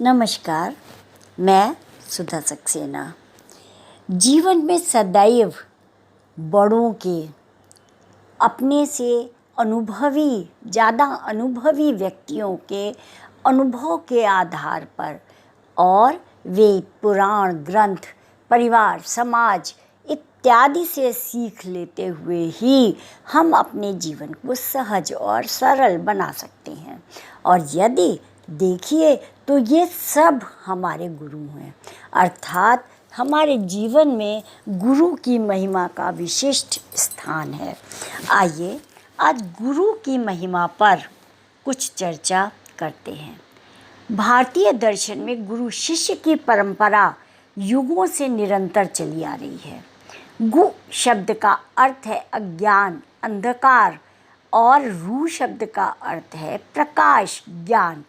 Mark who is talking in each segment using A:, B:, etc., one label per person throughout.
A: नमस्कार, मैं सुधा सक्सेना। जीवन में सदैव बड़ों के, अपने से ज़्यादा अनुभवी व्यक्तियों के अनुभव के आधार पर और वे पुराण, ग्रंथ, परिवार, समाज इत्यादि से सीख लेते हुए ही हम अपने जीवन को सहज और सरल बना सकते हैं। और यदि देखिए तो ये सब हमारे गुरु हैं, अर्थात हमारे जीवन में गुरु की महिमा का विशिष्ट स्थान है। आइए आज गुरु की महिमा पर कुछ चर्चा करते हैं। भारतीय दर्शन में गुरु शिष्य की परंपरा युगों से निरंतर चली आ रही है। गु शब्द का अर्थ है अज्ञान, अंधकार, और रू शब्द का अर्थ है प्रकाश, ज्ञान।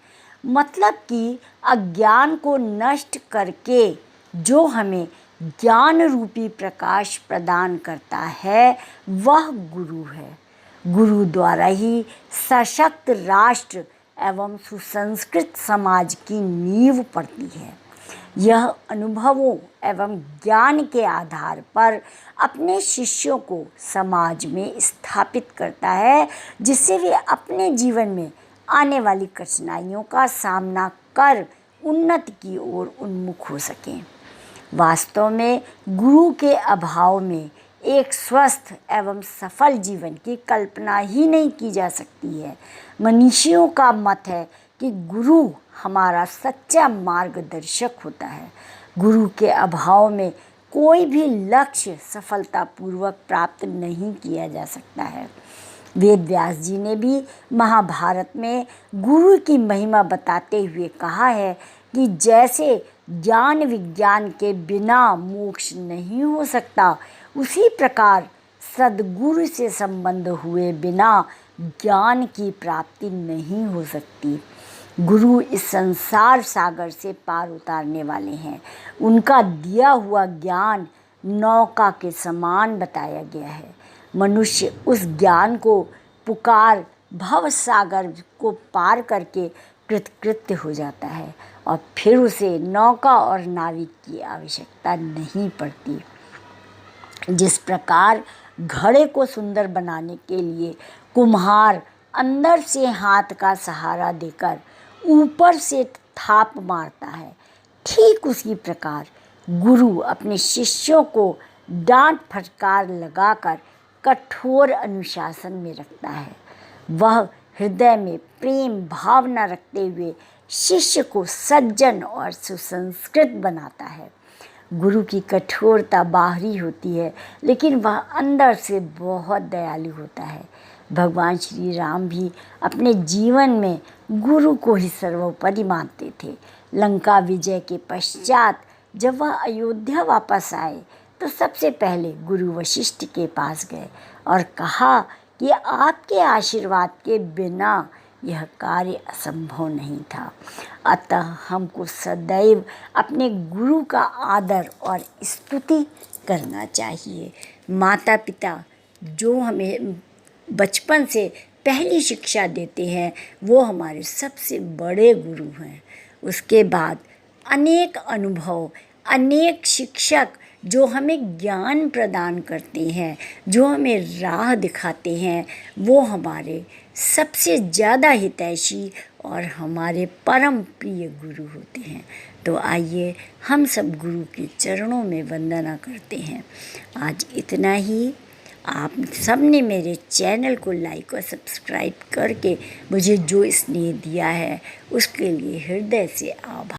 A: मतलब कि अज्ञान को नष्ट करके जो हमें ज्ञान रूपी प्रकाश प्रदान करता है वह गुरु है। गुरु द्वारा ही सशक्त राष्ट्र एवं सुसंस्कृत समाज की नींव पड़ती है। यह अनुभवों एवं ज्ञान के आधार पर अपने शिष्यों को समाज में स्थापित करता है, जिससे वे अपने जीवन में आने वाली कठिनाइयों का सामना कर उन्नति की ओर उन्मुख हो सकें। वास्तव में गुरु के अभाव में एक स्वस्थ एवं सफल जीवन की कल्पना ही नहीं की जा सकती है। मनीषियों का मत है कि गुरु हमारा सच्चा मार्गदर्शक होता है। गुरु के अभाव में कोई भी लक्ष्य सफलतापूर्वक प्राप्त नहीं किया जा सकता है। वेद व्यास जी ने भी महाभारत में गुरु की महिमा बताते हुए कहा है कि जैसे ज्ञान विज्ञान के बिना मोक्ष नहीं हो सकता, उसी प्रकार सद्गुरु से संबंध हुए बिना ज्ञान की प्राप्ति नहीं हो सकती। गुरु इस संसार सागर से पार उतारने वाले हैं। उनका दिया हुआ ज्ञान नौका के समान बताया गया है। मनुष्य उस ज्ञान को पुकार भव सागर को पार करके कृतकृत्य हो जाता है और फिर उसे नौका और नाविक की आवश्यकता नहीं पड़ती। जिस प्रकार घड़े को सुंदर बनाने के लिए कुम्हार अंदर से हाथ का सहारा देकर ऊपर से थाप मारता है, ठीक उसी प्रकार गुरु अपने शिष्यों को डांट फटकार लगाकर कठोर अनुशासन में रखता है। वह हृदय में प्रेम भावना रखते हुए शिष्य को सज्जन और सुसंस्कृत बनाता है। गुरु की कठोरता बाहरी होती है, लेकिन वह अंदर से बहुत दयालु होता है। भगवान श्री राम भी अपने जीवन में गुरु को ही सर्वोपरि मानते थे। लंका विजय के पश्चात जब वह अयोध्या वापस आए तो सबसे पहले गुरु वशिष्ठ के पास गए और कहा कि आपके आशीर्वाद के बिना यह कार्य असंभव नहीं था। अतः हमको सदैव अपने गुरु का आदर और स्तुति करना चाहिए। माता पिता जो हमें बचपन से पहली शिक्षा देते हैं वो हमारे सबसे बड़े गुरु हैं। उसके बाद अनेक अनुभव, अनेक शिक्षक जो हमें ज्ञान प्रदान करते हैं, जो हमें राह दिखाते हैं, वो हमारे सबसे ज़्यादा हितैषी और हमारे परम प्रिय गुरु होते हैं। तो आइए हम सब गुरु के चरणों में वंदना करते हैं। आज इतना ही। आप सब ने मेरे चैनल को लाइक और सब्सक्राइब करके मुझे जो स्नेह दिया है उसके लिए हृदय से आभार।